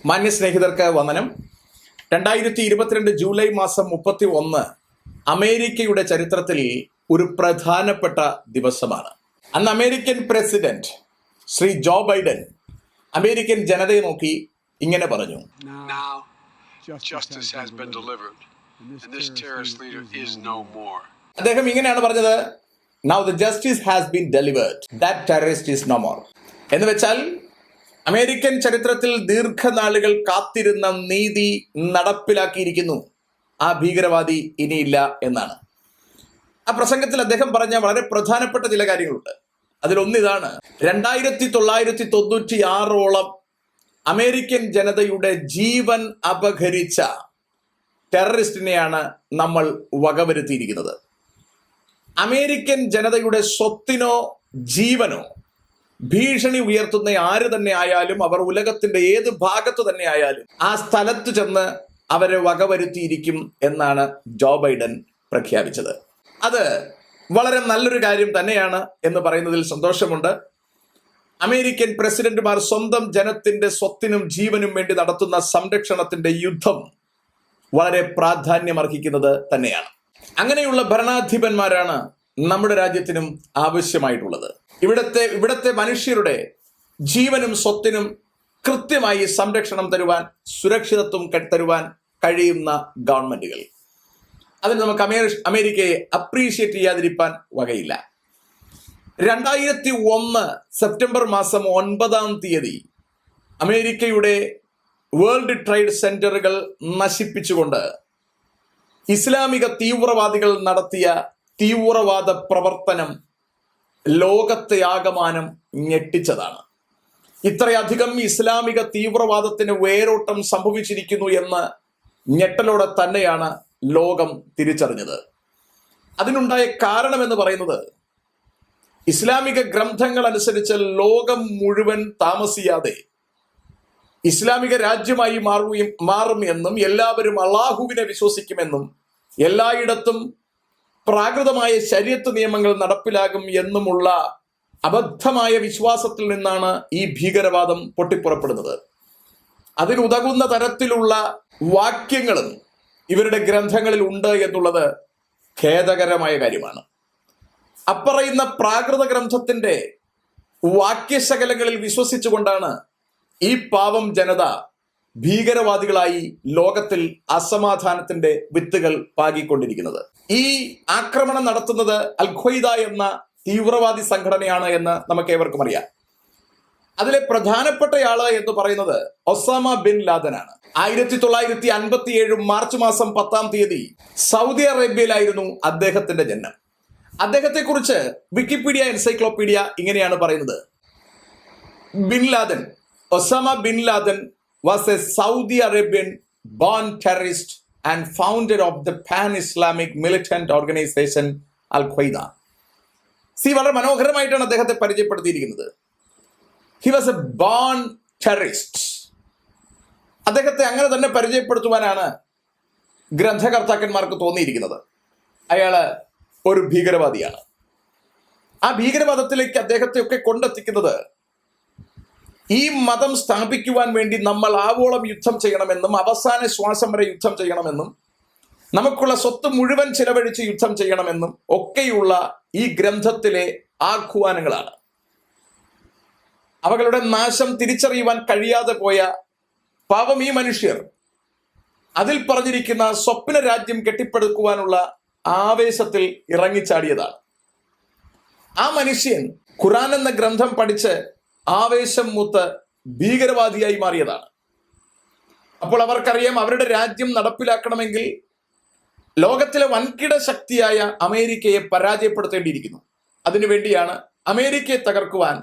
മാന്യസ്നേഹിതർക്ക് വന്ദനം. 2022 ജൂലൈ മാസം 31 അമേരിക്കയുടെ ചരിത്രത്തിൽ ഒരു പ്രധാനപ്പെട്ട ദിവസമാണ്. അന്ന് American president Shri Joe Biden American ജനതയെ നോക്കി ഇങ്ങനെ പറഞ്ഞു, അദ്ദേഹം ഇങ്ങനെയാണ് പറഞ്ഞത്, Now the justice has been delivered. That terrorist is no more. എന്ന് വെച്ചാൽ അമേരിക്കൻ ചരിത്രത്തിൽ ദീർഘനാളുകൾ കാത്തിരുന്ന നീതി നടപ്പിലാക്കിയിരിക്കുന്നു. ആ ഭീകരവാദി ഇനിയില്ല എന്നാണ്. ആ പ്രസംഗത്തിൽ അദ്ദേഹം പറഞ്ഞ വളരെ പ്രധാനപ്പെട്ട ചില കാര്യങ്ങളുണ്ട്. അതിലൊന്നിതാണ്, 2996 അമേരിക്കൻ ജനതയുടെ ജീവൻ അപഹരിച്ച ടെററിസ്റ്റിനെയാണ് നമ്മൾ വകവരുത്തിയിരിക്കുന്നത്. അമേരിക്കൻ ജനതയുടെ സ്വത്തിനോ ജീവനോ ഭീഷണി ഉയർത്തുന്ന ആര് തന്നെ ആയാലും, അവർ ഉലകത്തിന്റെ ഏത് ഭാഗത്ത് തന്നെ ആയാലും, ആ സ്ഥലത്ത് ചെന്ന് അവരെ വകവരുത്തിയിരിക്കും എന്നാണ് ജോ ബൈഡൻ പ്രഖ്യാപിച്ചത്. അത് വളരെ നല്ലൊരു കാര്യം തന്നെയാണ് എന്ന് പറയുന്നതിൽ സന്തോഷമുണ്ട്. അമേരിക്കൻ പ്രസിഡന്റുമാർ സ്വന്തം ജനത്തിന്റെ സ്വത്തിനും ജീവനും വേണ്ടി നടത്തുന്ന സംരക്ഷണത്തിന്റെ യുദ്ധം വളരെ പ്രാധാന്യമർഹിക്കുന്നത് തന്നെയാണ്. അങ്ങനെയുള്ള ഭരണാധിപന്മാരാണ് നമ്മുടെ രാജ്യത്തിനും ആവശ്യമായിട്ടുള്ളത്. ഇവിടത്തെ മനുഷ്യരുടെ ജീവനും സ്വത്തിനും കൃത്യമായി സംരക്ഷണം തരുവാൻ, സുരക്ഷിതത്വം തരുവാൻ കഴിയുന്ന ഗവൺമെന്റുകൾ. അതിന് നമുക്ക് അമേരിക്കയെ അപ്രീഷിയേറ്റ് ചെയ്യാതിരിക്കാൻ വകയില്ല. 2001 സെപ്റ്റംബർ മാസം 9 അമേരിക്കയുടെ വേൾഡ് ട്രേഡ് സെന്ററുകൾ നശിപ്പിച്ചുകൊണ്ട് ഇസ്ലാമിക തീവ്രവാദികൾ നടത്തിയ തീവ്രവാദ പ്രവർത്തനം ലോകത്തെ ആകമാനം ഞെട്ടിച്ചതാണ്. ഇത്രയധികം ഇസ്ലാമിക തീവ്രവാദത്തിന് വേരോട്ടം സംഭവിച്ചിരിക്കുന്നു എന്ന് ഞെട്ടലോടെ തന്നെയാണ് ലോകം തിരിച്ചറിഞ്ഞത്. അതിനുണ്ടായ കാരണമെന്ന് പറയുന്നത്, ഇസ്ലാമിക ഗ്രന്ഥങ്ങൾ അനുസരിച്ച് ലോകം മുഴുവൻ താമസിയാതെ ഇസ്ലാമിക രാജ്യമായി മാറും എന്നും, എല്ലാവരും അള്ളാഹുവിനെ വിശ്വസിക്കുമെന്നും, എല്ലായിടത്തും പ്രാകൃതമായ ശരീഅത്ത് നിയമങ്ങൾ നടപ്പിലാകും എന്നുമുള്ള അബദ്ധമായ വിശ്വാസത്തിൽ നിന്നാണ് ഈ ഭീകരവാദം പൊട്ടിപ്പുറപ്പെടുന്നത്. അതിനുതകുന്ന തരത്തിലുള്ള വാക്യങ്ങളും ഇവരുടെ ഗ്രന്ഥങ്ങളിൽ ഉണ്ട് എന്നുള്ളത് ഖേദകരമായ കാര്യമാണ്. അപ്പറയുന്ന പ്രാകൃത ഗ്രന്ഥത്തിന്റെ വാക്യശകലങ്ങളിൽ വിശ്വസിച്ചുകൊണ്ടാണ് ഈ പാവം ജനത ഭീകരവാദികളായി ലോകത്തിൽ അസമാധാനത്തിന്റെ വിത്തുകൾ പാകിക്കൊണ്ടിരിക്കുന്നത്. ഈ ആക്രമണം നടത്തുന്നത് al-Qaeda എന്ന തീവ്രവാദി സംഘടനയാണ് എന്ന് നമുക്ക് ഏവർക്കും അറിയാം. അതിലെ പ്രധാനപ്പെട്ടയാള് എന്ന് പറയുന്നത് ഒസാമ ബിൻ ലാദനാണ്. 1957 മാർച്ച് മാസം 10 സൗദി അറേബ്യയിലായിരുന്നു അദ്ദേഹത്തിന്റെ ജനനം. അദ്ദേഹത്തെ കുറിച്ച് വിക്കിപീഡിയ എൻസൈക്ലോപീഡിയ ഇങ്ങനെയാണ് പറയുന്നത്, Osama bin Laden was a Saudi Arabian born terrorist and founder of the pan-Islamic militant organization al-Qaeda. വളരെ മനോഹരമായിട്ടാണ് അദ്ദേഹത്തെ പരിചയപ്പെടുത്തിയിരിക്കുന്നത്. He was a born terrorist. അദ്ദേഹത്തെ അങ്ങനെ തന്നെ പരിചയപ്പെടുത്തുവാനാണ് ഗ്രന്ഥകർത്താക്കന്മാർക്ക് തോന്നിയിരിക്കുന്നത്. അയാള് ഒരു ഭീകരവാദിയാണ്. ആ ഭീകരവാദത്തിലേക്ക് അദ്ദേഹത്തെ ഒക്കെ കൊണ്ടെത്തിക്കുന്നത്, ഈ മതം സ്ഥാപിക്കുവാൻ വേണ്ടി നമ്മൾ ആവോളം യുദ്ധം ചെയ്യണമെന്നും, അവസാന ശ്വാസം വരെ യുദ്ധം ചെയ്യണമെന്നും, നമുക്കുള്ള സ്വത്ത് മുഴുവൻ ചിലവഴിച്ച് യുദ്ധം ചെയ്യണമെന്നും ഒക്കെയുള്ള ഈ ഗ്രന്ഥത്തിലെ ആഹ്വാനങ്ങളാണ്. അവകളുടെ നാശം തിരിച്ചറിയുവാൻ കഴിയാതെ പോയ പാവം ഈ മനുഷ്യർ അതിൽ പറഞ്ഞിരിക്കുന്ന സ്വപ്ന രാജ്യം കെട്ടിപ്പടുക്കുവാനുള്ള ആവേശത്തിൽ ഇറങ്ങിച്ചാടിയതാണ്. ആ മനുഷ്യൻ ഖുർആൻ എന്ന ഗ്രന്ഥം പഠിച്ച് ആവേശം മൂത്ത് ഭീകരവാദിയായി മാറിയതാണ്. അപ്പോൾ അവർക്കറിയാം, അവരുടെ രാജ്യം നടപ്പിലാക്കണമെങ്കിൽ ലോകത്തിലെ വൻകിട ശക്തിയായ അമേരിക്കയെ പരാജയപ്പെടുത്തേണ്ടിയിരിക്കുന്നു. അതിനുവേണ്ടിയാണ് അമേരിക്കയെ തകർക്കുവാൻ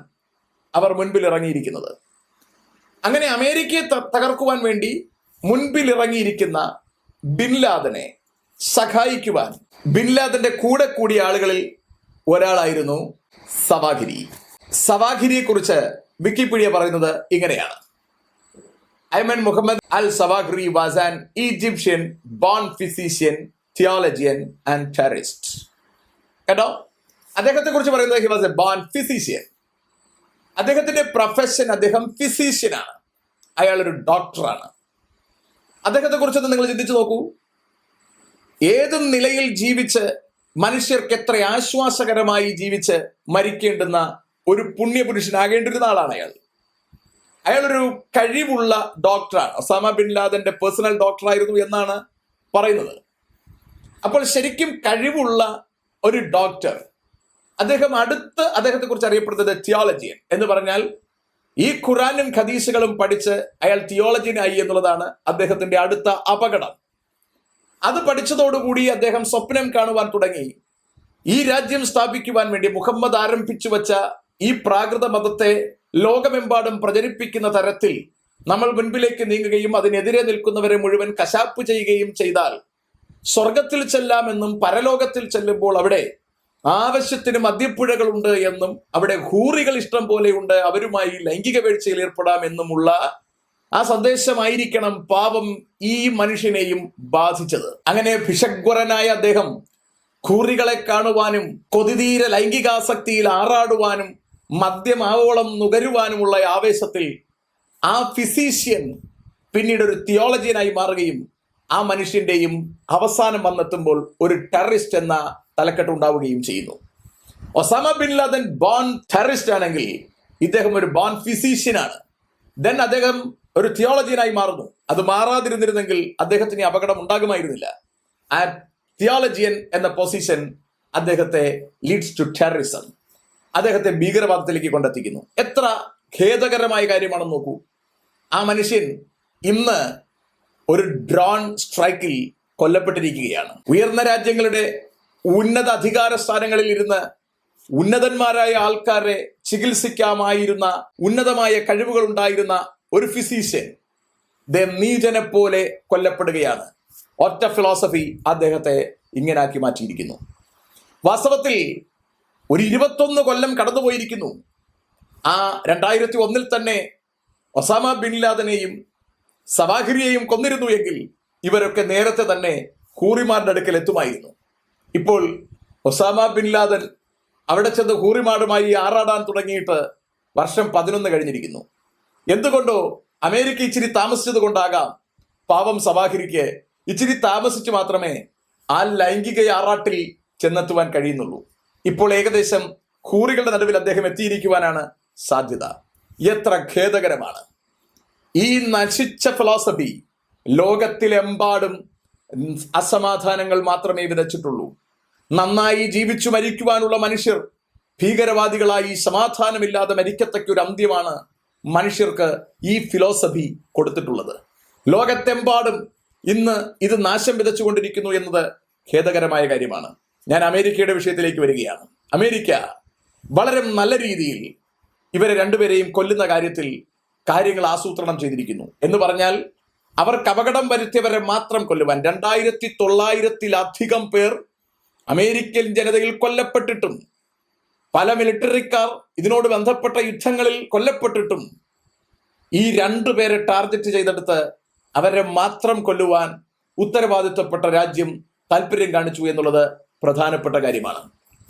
അവർ മുൻപിൽ ഇറങ്ങിയിരിക്കുന്നത്. അങ്ങനെ അമേരിക്കയെ തകർക്കുവാൻ വേണ്ടി മുൻപിൽ ഇറങ്ങിയിരിക്കുന്ന ബിൻ ലാദനെ സഹായിക്കുവാൻ ബിൻ ലാദന്റെ കൂടെ കൂടിയ ആളുകളിൽ ഒരാളായിരുന്നു സവാഹിരിയെ കുറിച്ച് വിക്കിപീഡിയ പറയുന്നത് ഇങ്ങനെയാണ്, Ayman Mohammed Rabie was an Egyptian born physician, theologian and terrorist. കേട്ടോ, അദ്ദേഹത്തെ കുറിച്ച് പറയുന്നത് he was a born physician. അദ്ദേഹത്തിന്റെ പ്രൊഫഷൻ, അദ്ദേഹം ഫിസീഷ്യനാണ്. അയാളൊരു ഡോക്ടറാണ്. അദ്ദേഹത്തെക്കുറിച്ചൊന്ന് നിങ്ങൾ ചിന്തിച്ചു നോക്കൂ. ഏത് നിലയിൽ ജീവിച്ച് മനുഷ്യർക്ക് എത്ര ആശ്വാസകരമായി ജീവിച്ച് മരിക്കേണ്ടുന്ന ഒരു പുണ്യപുരുഷനാകേണ്ടിരുന്ന ആളാണ് അയാൾ. അയാളൊരു കഴിവുള്ള ഡോക്ടറാണ്. ഒസാമ ബിൻ ലാദന്റെ പേഴ്സണൽ ഡോക്ടറായിരുന്നു എന്നാണ് പറയുന്നത്. അപ്പോൾ ശരിക്കും കഴിവുള്ള ഒരു ഡോക്ടർ. അദ്ദേഹത്തെക്കുറിച്ച് അറിയപ്പെടുന്നത് തിയോളജിയൻ എന്ന് പറഞ്ഞാൽ ഈ ഖുറാനും ഹദീസുകളും പഠിച്ച് അയാൾ തിയോളജിയനായി എന്നുള്ളതാണ് അദ്ദേഹത്തിന്റെ അടുത്ത അപകടം. അത് പഠിച്ചതോടുകൂടി അദ്ദേഹം സ്വപ്നം കാണുവാൻ തുടങ്ങി. ഈ രാജ്യം സ്ഥാപിക്കുവാൻ വേണ്ടി മുഹമ്മദ് ആരംഭിച്ചു വച്ച ഈ പ്രാകൃത മതത്തെ ലോകമെമ്പാടും പ്രചരിപ്പിക്കുന്ന തരത്തിൽ നമ്മൾ മുൻപിലേക്ക് നീങ്ങുകയും അതിനെതിരെ നിൽക്കുന്നവരെ മുഴുവൻ കശാപ്പ് ചെയ്യുകയും ചെയ്താൽ സ്വർഗത്തിൽ ചെല്ലാമെന്നും പരലോകത്തിൽ ചെല്ലുമ്പോൾ അവിടെ ആവശ്യത്തിന് മദ്യപ്പുഴകളുണ്ട് എന്നും അവിടെ ഹൂറികൾ ഇഷ്ടം പോലെയുണ്ട്, അവരുമായി ലൈംഗിക വീഴ്ചയിൽ ഏർപ്പെടാം എന്നുമുള്ള ആ സന്ദേശമായിരിക്കണം പാപം ഈ മനുഷ്യനെയും ബാധിച്ചത്. അങ്ങനെ ഭിഷഗ്വരനായ അദ്ദേഹം ഹൂറികളെ കാണുവാനും കൊതിതീര ലൈംഗികാസക്തിയിൽ ആറാടുവാനും മദ്യം ആവോളം നുകരുവാനുമുള്ള ആവേശത്തിൽ ആ ഫിസീഷ്യൻ പിന്നീട് ഒരു തിയോളജിയനായി മാറുകയും ആ മനുഷ്യന്റെയും അവസാനം വന്നെത്തുമ്പോൾ ഒരു ടെററിസ്റ്റ് എന്ന തലക്കെട്ട് ഉണ്ടാവുകയും ചെയ്യുന്നു. Osama bin Laden born terrorist ആണെങ്കിൽ ഇദ്ദേഹം ഒരു ബോൺ ഫിസീഷ്യനാണ്. ദെൻ അദ്ദേഹം ഒരു തിയോളജിയനായി മാറുന്നു. അത് മാറാതിരുന്നിരുന്നെങ്കിൽ അദ്ദേഹത്തിന് അപകടം ഉണ്ടാകുമായിരുന്നില്ല. ആ തിയോളജിയൻ എന്ന പൊസിഷൻ അദ്ദേഹത്തെ ലീഡ്സ് ടു ടെററിസം, അദ്ദേഹത്തെ ഭീകരവാദത്തിലേക്ക് കൊണ്ടെത്തിക്കുന്നു. എത്ര ഖേദകരമായ കാര്യമാണെന്ന് നോക്കൂ. ആ മനുഷ്യൻ ഇന്ന് ഒരു ഡ്രോൺ സ്ട്രൈക്കിൽ കൊല്ലപ്പെട്ടിരിക്കുകയാണ്. ഉയർന്ന രാജ്യങ്ങളുടെ ഉന്നത അധികാര സ്ഥാനങ്ങളിൽ ഇരുന്ന് ഉന്നതന്മാരായ ആൾക്കാരെ ചികിത്സിക്കാമായിരുന്ന ഉന്നതമായ കഴിവുകൾ ഉണ്ടായിരുന്ന ഒരു ഫിസീഷ്യൻ നീചനെ പോലെ കൊല്ലപ്പെടുകയാണ്. ഒറ്റ ഫിലോസഫി അദ്ദേഹത്തെ ഇങ്ങനാക്കി മാറ്റിയിരിക്കുന്നു. വാസ്തവത്തിൽ ഒരു 21 കൊല്ലം കടന്നുപോയിരിക്കുന്നു. ആ 2001 തന്നെ ഒസാമ ബിൻ ലാദനെയും സവാഹിരിയെയും കൊന്നിരുന്നു എങ്കിൽ ഇവരൊക്കെ നേരത്തെ തന്നെ ഹൂറിമാരുടെ അടുക്കൽ എത്തുമായിരുന്നു. ഇപ്പോൾ ഒസാമ ബിൻ ലാദൻ അവിടെ ചെന്ന് ഹൂറിമാടുമായി ആറാടാൻ തുടങ്ങിയിട്ട് വർഷം 11 കഴിഞ്ഞിരിക്കുന്നു. എന്തുകൊണ്ടോ അമേരിക്ക ഇച്ചിരി താമസിച്ചത് കൊണ്ടാകാം പാവം സവാഹിരിക്ക് ഇച്ചിരി താമസിച്ച് മാത്രമേ ആ ലൈംഗിക ആറാട്ടിൽ ചെന്നെത്തുവാൻ കഴിയുന്നുള്ളൂ. ഇപ്പോൾ ഏകദേശം ഹൂറികളുടെ നടുവിൽ അദ്ദേഹം എത്തിയിരിക്കുവാനാണ് സാധ്യത. എത്ര ഖേദകരമാണ്! ഈ നശിച്ച ഫിലോസഫി ലോകത്തിലെമ്പാടും അസമാധാനങ്ങൾ മാത്രമേ വിതച്ചിട്ടുള്ളൂ. നന്നായി ജീവിച്ചു മരിക്കുവാനുള്ള മനുഷ്യർ ഭീകരവാദികളായി സമാധാനമില്ലാതെ മരിക്കത്തക്കൊരു അന്ത്യമാണ് മനുഷ്യർക്ക് ഈ ഫിലോസഫി കൊടുത്തിട്ടുള്ളത്. ലോകത്തെമ്പാടും ഇന്ന് ഇത് നാശം വിതച്ചുകൊണ്ടിരിക്കുന്നു എന്നത് ഖേദകരമായ കാര്യമാണ്. ഞാൻ അമേരിക്കയുടെ വിഷയത്തിലേക്ക് വരികയാണ്. അമേരിക്ക വളരെ നല്ല രീതിയിൽ ഇവരെ രണ്ടുപേരെയും കൊല്ലുന്ന കാര്യത്തിൽ കാര്യങ്ങൾ ആസൂത്രണം ചെയ്തിരിക്കുന്നു. എന്ന് പറഞ്ഞാൽ അവർക്ക് അപകടം വരുത്തിയവരെ മാത്രം കൊല്ലുവാൻ 2900-ലധികം പേർ അമേരിക്കൻ ജനതയിൽ കൊല്ലപ്പെട്ടിട്ടും പല മിലിറ്ററിക്കാർ ഇതിനോട് ബന്ധപ്പെട്ട യുദ്ധങ്ങളിൽ കൊല്ലപ്പെട്ടിട്ടും ഈ 2 പേരെ ടാർഗറ്റ് ചെയ്തെടുത്ത് അവരെ മാത്രം കൊല്ലുവാൻ ഉത്തരവാദിത്വപ്പെട്ട രാജ്യം താല്പര്യം കാണിച്ചു എന്നുള്ളത് പ്രധാനപ്പെട്ട കാര്യമാണ്.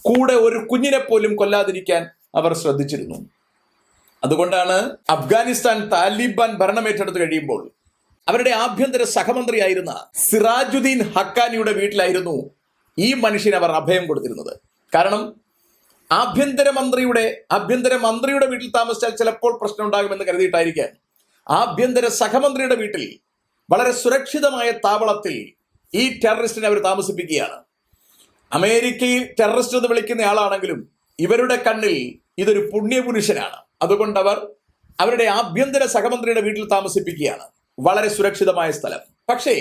കൂടെ ഒരു കുഞ്ഞിനെ പോലും കൊല്ലാതിരിക്കാൻ അവർ ശ്രദ്ധിച്ചിരുന്നു. അതുകൊണ്ടാണ് അഫ്ഗാനിസ്ഥാൻ താലിബാൻ ഭരണമേറ്റെടുത്ത് കഴിയുമ്പോൾ അവരുടെ ആഭ്യന്തര സഹമന്ത്രിയായിരുന്ന സിറാജുദ്ദീൻ ഹക്കാനിയുടെ വീട്ടിലായിരുന്നു ഈ മനുഷ്യന് അവർ അഭയം കൊടുത്തിരുന്നത്. കാരണം ആഭ്യന്തര മന്ത്രിയുടെ വീട്ടിൽ താമസിച്ചാൽ ചിലപ്പോൾ പ്രശ്നം ഉണ്ടാകുമെന്ന് കരുതിയിട്ടായിരിക്കാം ആഭ്യന്തര സഹമന്ത്രിയുടെ വീട്ടിൽ വളരെ സുരക്ഷിതമായ താവളത്തിൽ ഈ ടെററിസ്റ്റിനെ അവർ താമസിപ്പിക്കുകയാണ്. അമേരിക്കയിൽ ടെററിസ്റ്റ് എന്ന് വിളിക്കുന്ന ആളാണെങ്കിലും ഇവരുടെ കണ്ണിൽ ഇതൊരു പുണ്യപുരുഷനാണ്. അതുകൊണ്ട് അവർ അവരുടെ ആഭ്യന്തര സഹമന്ത്രിയുടെ വീട്ടിൽ താമസിപ്പിക്കുകയാണ്. വളരെ സുരക്ഷിതമായ സ്ഥലം. പക്ഷേ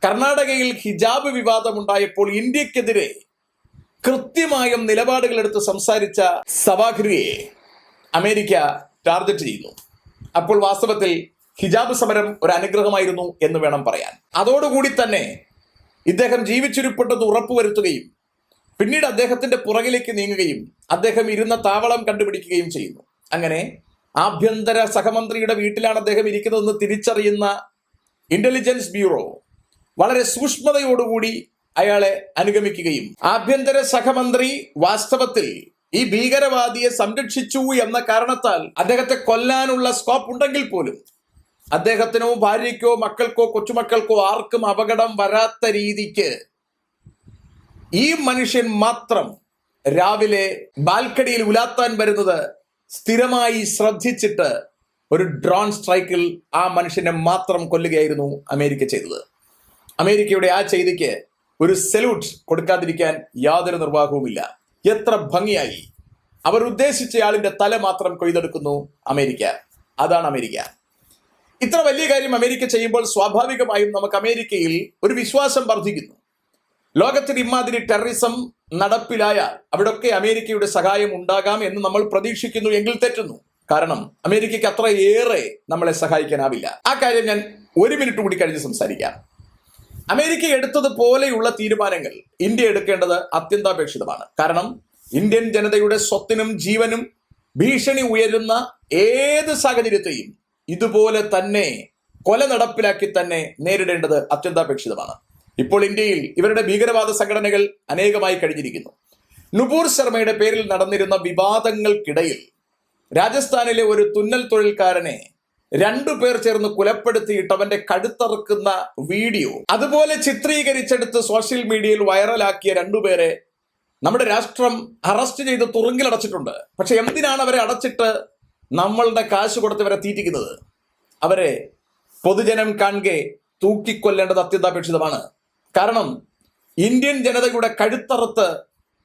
കർണാടകയിൽ ഹിജാബ് വിവാദം ഉണ്ടായപ്പോൾ ഇന്ത്യക്കെതിരെ കൃത്യമായും നിലപാടുകൾ എടുത്ത് സംസാരിച്ച സവാഹിരിയെ അമേരിക്ക ടാർഗറ്റ് ചെയ്യുന്നു. അപ്പോൾ വാസ്തവത്തിൽ ഹിജാബ് സമരം ഒരു അനുഗ്രഹമായിരുന്നു എന്ന് വേണം പറയാൻ. അതോടുകൂടി തന്നെ ഇദ്ദേഹം ജീവിച്ചിരിപ്പെട്ടത് ഉറപ്പുവരുത്തുകയും പിന്നീട് അദ്ദേഹത്തിന്റെ പുറകിലേക്ക് നീങ്ങുകയും അദ്ദേഹം ഇരുന്ന താവളം കണ്ടുപിടിക്കുകയും ചെയ്യുന്നു. അങ്ങനെ ആഭ്യന്തര സഹമന്ത്രിയുടെ വീട്ടിലാണ് അദ്ദേഹം ഇരിക്കുന്നതെന്ന് തിരിച്ചറിയുന്ന ഇന്റലിജൻസ് ബ്യൂറോ വളരെ സൂക്ഷ്മതയോടുകൂടി അയാളെ അനുഗമിക്കുകയും ആഭ്യന്തര സഹമന്ത്രി വാസ്തവത്തിൽ ഈ ഭീകരവാദിയെ സംരക്ഷിച്ചു എന്ന കാരണത്താൽ അദ്ദേഹത്തെ കൊല്ലാനുള്ള സ്കോപ്പ് ഉണ്ടെങ്കിൽ പോലും അദ്ദേഹത്തിനോ ഭാര്യയ്ക്കോ മക്കൾക്കോ കൊച്ചുമക്കൾക്കോ ആർക്കും അപകടം വരാത്ത രീതിക്ക് ഈ മനുഷ്യൻ മാത്രം രാവിലെ ബാൽക്കണിയിൽ ഉലാത്താൻ വരുന്നത് സ്ഥിരമായി ശ്രദ്ധിച്ചിട്ട് ഒരു ഡ്രോൺ സ്ട്രൈക്കിൽ ആ മനുഷ്യനെ മാത്രം കൊല്ലുകയായിരുന്നു അമേരിക്ക ചെയ്തത്. അമേരിക്കയുടെ ആ ചെയ്തിക്ക് ഒരു സല്യൂട്ട് കൊടുക്കാതിരിക്കാൻ യാതൊരു നിർവാഹവുമില്ല. എത്ര ഭംഗിയായി അവർ ഉദ്ദേശിച്ചയാളിന്റെ തല മാത്രം കൊയ്തെടുക്കുന്നു അമേരിക്ക. അതാണ് അമേരിക്ക. ഇത്ര വലിയ കാര്യം അമേരിക്ക ചെയ്യുമ്പോൾ സ്വാഭാവികമായും നമുക്ക് അമേരിക്കയിൽ ഒരു വിശ്വാസം വർദ്ധിക്കുന്നു. ലോകത്തിൽ ഇമാതിരി ടെററിസം നടപ്പിലായാൽ അവിടൊക്കെ അമേരിക്കയുടെ സഹായം ഉണ്ടാകാം എന്ന് നമ്മൾ പ്രതീക്ഷിക്കുന്നു എങ്കിൽ തെറ്റുന്നു. കാരണം അമേരിക്കയ്ക്ക് അത്രയേറെ നമ്മളെ സഹായിക്കാനാവില്ല. ആ കാര്യം ഞാൻ 1 മിനിറ്റ് കൂടി കഴിഞ്ഞ് സംസാരിക്കാം. അമേരിക്ക എടുത്തതുപോലെയുള്ള തീരുമാനങ്ങൾ ഇന്ത്യ എടുക്കേണ്ടത് അത്യന്താപേക്ഷിതമാണ്. കാരണം ഇന്ത്യൻ ജനതയുടെ സ്വത്തിനും ജീവനും ഭീഷണി ഉയരുന്ന ഏത് സാഹചര്യത്തെയും ഇതുപോലെ തന്നെ കൊല നടപ്പിലാക്കി തന്നെ നേരിടേണ്ടത് അത്യന്താപേക്ഷിതമാണ്. ഇപ്പോൾ ഇന്ത്യയിൽ ഇവരുടെ ഭീകരവാദ സംഘടനകൾ അനേകമായി കഴിഞ്ഞിരിക്കുന്നു. നുപൂർ ശർമ്മയുടെ പേരിൽ നടന്നിരുന്ന വിവാദങ്ങൾക്കിടയിൽ രാജസ്ഥാനിലെ ഒരു തുന്നൽ തൊഴിൽക്കാരനെ 2 പേർ ചേർന്ന് കൊലപ്പെടുത്തിയിട്ട് അവന്റെ കഴുത്തറുക്കുന്ന വീഡിയോ അതുപോലെ ചിത്രീകരിച്ചെടുത്ത് സോഷ്യൽ മീഡിയയിൽ വൈറലാക്കിയ 2 പേരെ നമ്മുടെ രാഷ്ട്രം അറസ്റ്റ് ചെയ്ത് തുറുങ്കിലടച്ചിട്ടുണ്ട്. പക്ഷെ എന്തിനാണ് അവരെ അടച്ചിട്ട് നമ്മളുടെ കാശ് കൊടുത്ത് ഇവരെ തീറ്റിക്കുന്നത്? അവരെ പൊതുജനം കാണുകെ തൂക്കിക്കൊല്ലേണ്ടത് അത്യന്താപേക്ഷിതമാണ്. കാരണം ഇന്ത്യൻ ജനതയുടെ കഴുത്തറുത്ത്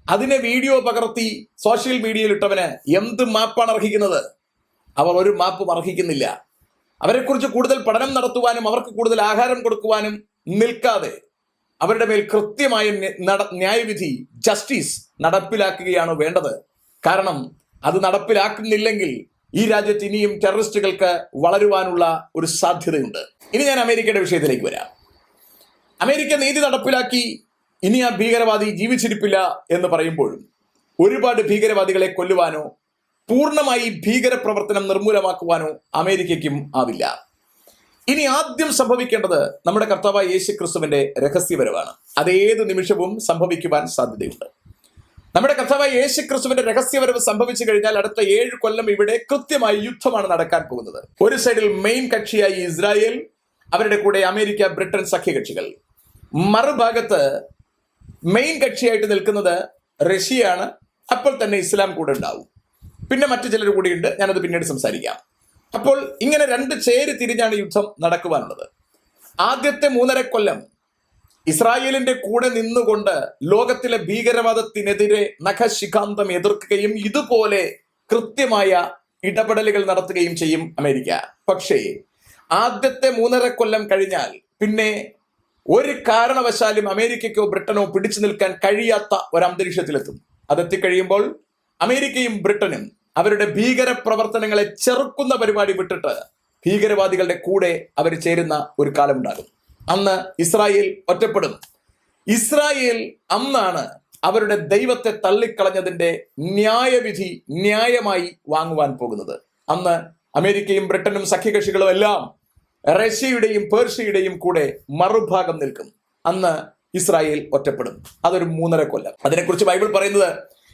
അതിനെ വീഡിയോ പകർത്തി സോഷ്യൽ മീഡിയയിൽ ഇട്ടവന് എന്ത് മാപ്പാണ് അർഹിക്കുന്നത്? അവർ ഒരു മാപ്പും അർഹിക്കുന്നില്ല. അവരെക്കുറിച്ച് കൂടുതൽ പഠനം നടത്തുവാനും അവർക്ക് കൂടുതൽ ആഹാരം കൊടുക്കുവാനും നിൽക്കാതെ അവരുടെ മേൽ കൃത്യമായ ന്യായവിധി, ജസ്റ്റിസ് നടപ്പിലാക്കുകയാണ് വേണ്ടത്. കാരണം അത് നടപ്പിലാക്കുന്നില്ലെങ്കിൽ ഈ രാജ്യത്ത് ഇനിയും ടെററിസ്റ്റുകൾക്ക് വളരുവാനുള്ള ഒരു സാധ്യതയുണ്ട്. ഇനി ഞാൻ അമേരിക്കയുടെ വിഷയത്തിലേക്ക് വരാം. അമേരിക്ക നീതി നടപ്പിലാക്കി ഇനി ആ ഭീകരവാദി ജീവിച്ചിരിപ്പില്ല എന്ന് പറയുമ്പോഴും ഒരുപാട് ഭീകരവാദികളെ കൊല്ലുവാനോ പൂർണ്ണമായി ഭീകരപ്രവർത്തനം നിർമൂലമാക്കുവാനോ അമേരിക്കയ്ക്കും ആവില്ല. ഇനി ആദ്യം സംഭവിക്കേണ്ടത് നമ്മുടെ കർത്താവായ യേശു ക്രിസ്തുവിന്റെ രഹസ്യവരവാണ്. അതേത് നിമിഷവും സംഭവിക്കുവാൻ സാധ്യതയുണ്ട്. നമ്മുടെ കർത്താവായ യേശു ക്രിസ്തുവിന്റെ രഹസ്യവരവ് സംഭവിച്ചു കഴിഞ്ഞാൽ അടുത്ത 7 കൊല്ലം ഇവിടെ കൃത്യമായി യുദ്ധമാണ് നടക്കാൻ പോകുന്നത്. ഒരു സൈഡിൽ മെയിൻ കക്ഷിയായി ഇസ്രായേൽ, അവരുടെ കൂടെ അമേരിക്ക, ബ്രിട്ടൻ സഖ്യകക്ഷികൾ. മറുഭാഗത്ത് മെയിൻ കക്ഷിയായിട്ട് നിൽക്കുന്നത് റഷ്യയാണ്. അപ്പോൾ തന്നെ ഇസ്ലാം കൂടെ ഉണ്ടാവും. പിന്നെ മറ്റു ചിലർ കൂടിയുണ്ട്, ഞാനത് പിന്നീട് സംസാരിക്കാം. അപ്പോൾ ഇങ്ങനെ 2 ചേരി തിരിഞ്ഞാണ് യുദ്ധം നടക്കുവാനുള്ളത്. ആദ്യത്തെ 3.5 കൊല്ലം ഇസ്രായേലിന്റെ കൂടെ നിന്നുകൊണ്ട് ലോകത്തിലെ ഭീകരവാദത്തിനെതിരെ നഖശിഖാന്തം എതിർക്കുകയും ഇതുപോലെ കൃത്യമായ ഇടപെടലുകൾ നടത്തുകയും ചെയ്യും അമേരിക്ക. പക്ഷേ ആദ്യത്തെ 3.5 കൊല്ലം കഴിഞ്ഞാൽ പിന്നെ ഒരു കാരണവശാലും അമേരിക്കയ്ക്കോ ബ്രിട്ടനോ പിടിച്ചു നിൽക്കാൻ കഴിയാത്ത ഒരു അന്തരീക്ഷത്തിലെത്തും. അതെത്തിക്കഴിയുമ്പോൾ അമേരിക്കയും ബ്രിട്ടനും അവരുടെ ഭീകര പ്രവർത്തനങ്ങളെ ചെറുക്കുന്ന പരിപാടി വിട്ടിട്ട് ഭീകരവാദികളുടെ കൂടെ അവർ ചേരുന്ന ഒരു കാലമുണ്ടാകും. അന്ന് ഇസ്രായേൽ ഒറ്റപ്പെടും. ഇസ്രായേൽ അന്നാണ് അവരുടെ ദൈവത്തെ തള്ളിക്കളഞ്ഞതിന്റെ ന്യായവിധി ന്യായമായി വാങ്ങുവാൻ പോകുന്നത്. അന്ന് അമേരിക്കയും ബ്രിട്ടനും സഖ്യകക്ഷികളും എല്ലാം റഷ്യയുടെയും പേർഷ്യയുടെയും കൂടെ മറുഭാഗം നിൽക്കും. അന്ന് ഇസ്രായേൽ ഒറ്റപ്പെടും. അതൊരു 3.5 കൊല്ലം. അതിനെക്കുറിച്ച് ബൈബിൾ പറയുന്നത്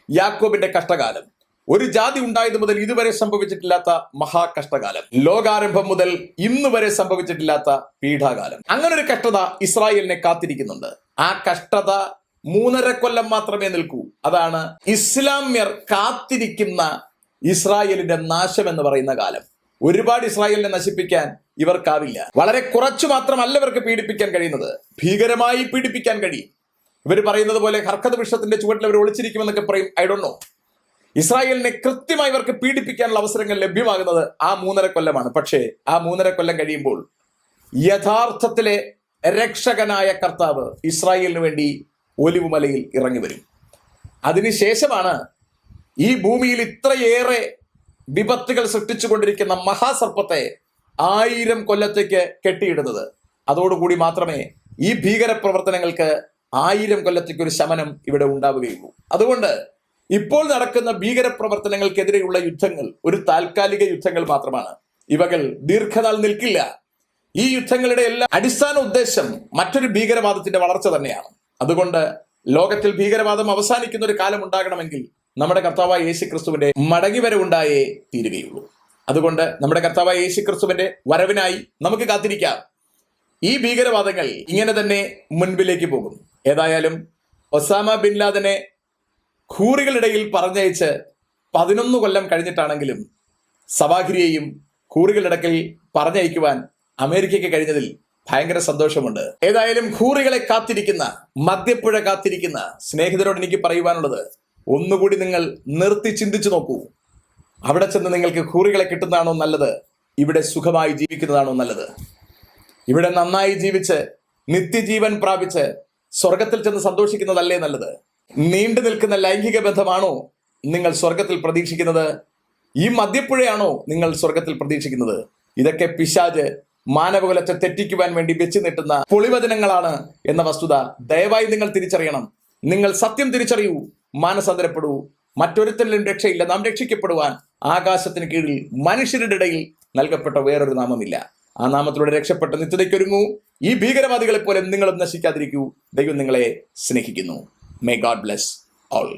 യാക്കോബിന്റെ കഷ്ടകാലം, ഒരു ജാതി ഉണ്ടായത് മുതൽ ഇതുവരെ സംഭവിച്ചിട്ടില്ലാത്ത മഹാകഷ്ടകാലം, ലോകാരംഭം മുതൽ ഇന്ന് വരെ സംഭവിച്ചിട്ടില്ലാത്ത പീഠാകാലം. അങ്ങനെ ഒരു കഷ്ടത ഇസ്രായേലിനെ കാത്തിരിക്കുന്നുണ്ട്. ആ കഷ്ടത 3.5 കൊല്ലം മാത്രമേ നിൽക്കൂ. അതാണ് ഇസ്ലാമ്യർ കാത്തിരിക്കുന്ന ഇസ്രായേലിന്റെ നാശം എന്ന് പറയുന്ന കാലം. ഒരുപാട് ഇസ്രായേലിനെ നശിപ്പിക്കാൻ ഇവർക്കാവില്ല. വളരെ കുറച്ചു മാത്രമല്ല ഇവർക്ക് പീഡിപ്പിക്കാൻ കഴിയുന്നത്, ഭീകരമായി പീഡിപ്പിക്കാൻ കഴിയും. ഇവർ പറയുന്നത് പോലെ ഹർക്കത്ത് വൃക്ഷത്തിന്റെ ചുവട്ടിൽ അവർ ഒളിച്ചിരിക്കുമെന്നൊക്കെ പറയും. I don't know. ഇസ്രായേലിനെ കൃത്യമായി ഇവർക്ക് പീഡിപ്പിക്കാനുള്ള അവസരങ്ങൾ ലഭ്യമാകുന്നത് ആ 3.5 കൊല്ലമാണ്. പക്ഷേ ആ 3.5 കൊല്ലം കഴിയുമ്പോൾ യഥാർത്ഥത്തിലെ രക്ഷകനായ കർത്താവ് ഇസ്രായേലിന് വേണ്ടി ഒലിവുമലയിൽ ഇറങ്ങി വരും. അതിനുശേഷമാണ് ഈ ഭൂമിയിൽ ഇത്രയേറെ വിപത്തുകൾ സൃഷ്ടിച്ചുകൊണ്ടിരിക്കുന്ന മഹാസർപ്പത്തെ 1000 കൊല്ലത്തേക്ക് കെട്ടിയിടുന്നത്. അതോടുകൂടി മാത്രമേ ഈ ഭീകര പ്രവർത്തനങ്ങൾക്ക് 1000 കൊല്ലത്തേക്ക് ഒരു ശമനം ഇവിടെ ഉണ്ടാവുകയുള്ളൂ. അതുകൊണ്ട് ഇപ്പോൾ നടക്കുന്ന ഭീകര പ്രവർത്തനങ്ങൾക്കെതിരെയുള്ള യുദ്ധങ്ങൾ ഒരു താൽക്കാലിക യുദ്ധങ്ങൾ മാത്രമാണ്. ഇവകൾ ദീർഘനാൾ നിൽക്കില്ല. ഈ യുദ്ധങ്ങളുടെ എല്ലാ അടിസ്ഥാന ഉദ്ദേശം മറ്റൊരു ഭീകരവാദത്തിന്റെ വളർച്ച തന്നെയാണ്. അതുകൊണ്ട് ലോകത്തിൽ ഭീകരവാദം അവസാനിക്കുന്ന ഒരു കാലം ഉണ്ടാകണമെങ്കിൽ നമ്മുടെ കർത്താവായ യേശു ക്രിസ്തുവിന്റെ മടങ്ങിവരവുണ്ടായേ തീരുകയുള്ളൂ. അതുകൊണ്ട് നമ്മുടെ കർത്താവായ യേശുക്രിസ്തുവിന്റെ വരവിനായി നമുക്ക് കാത്തിരിക്കാം. ഈ ഭീകരവാദങ്ങൾ ഇങ്ങനെ തന്നെ മുൻപിലേക്ക് പോകും. ഏതായാലും ഒസാമ ബിൻ ലാദനെ ഖൂറികളിടയിൽ പറഞ്ഞയച്ച് 11 കൊല്ലം കഴിഞ്ഞിട്ടാണെങ്കിലും സവാഹിരിയെയും ഖൂറികളിടക്കിൽ പറഞ്ഞയക്കുവാൻ അമേരിക്കയ്ക്ക് കഴിഞ്ഞതിൽ ഭയങ്കര സന്തോഷമുണ്ട്. ഏതായാലും ഖൂറികളെ കാത്തിരിക്കുന്ന, മദ്യപ്പുഴ കാത്തിരിക്കുന്ന സ്നേഹിതരോട് എനിക്ക് പറയുവാനുള്ളത്, ഒന്നുകൂടി നിങ്ങൾ നിർത്തി ചിന്തിച്ചു നോക്കൂ. അവിടെ ചെന്ന് നിങ്ങൾക്ക് ഖൂറികളെ കിട്ടുന്നതാണോ നല്ലത്, ഇവിടെ സുഖമായി ജീവിക്കുന്നതാണോ നല്ലത്? ഇവിടെ നന്നായി ജീവിച്ച് നിത്യജീവൻ പ്രാപിച്ച് സ്വർഗത്തിൽ ചെന്ന് സന്തോഷിക്കുന്നതല്ലേ നല്ലത്? നീണ്ടു നിൽക്കുന്ന ലൈംഗിക ബന്ധമാണോ നിങ്ങൾ സ്വർഗത്തിൽ പ്രതീക്ഷിക്കുന്നത്? ഈ മദ്യപ്പുഴയാണോ നിങ്ങൾ സ്വർഗത്തിൽ പ്രതീക്ഷിക്കുന്നത്? ഇതൊക്കെ പിശാച് മാനവകുലത്തെ തെറ്റിക്കുവാൻ വേണ്ടി വെച്ച് നീട്ടുന്ന പൊളിവചനങ്ങളാണ് എന്ന വസ്തുത ദയവായി നിങ്ങൾ തിരിച്ചറിയണം. നിങ്ങൾ സത്യം തിരിച്ചറിയൂ, മാനസാന്തരപ്പെടൂ. മറ്റൊരുത്തരിലും രക്ഷയില്ല. നാം രക്ഷിക്കപ്പെടുവാൻ ആകാശത്തിന് കീഴിൽ മനുഷ്യരുടെ ഇടയിൽ നൽകപ്പെട്ട വേറൊരു നാമമില്ല. ആ നാമത്തിലൂടെ രക്ഷപ്പെട്ട നിത്യതയ്ക്കൊരുങ്ങൂ. ഈ ഭീകരവാദികളെ പോലെ നിങ്ങളും നശിക്കാതിരിക്കൂ. ദൈവം നിങ്ങളെ സ്നേഹിക്കുന്നു. May God bless all.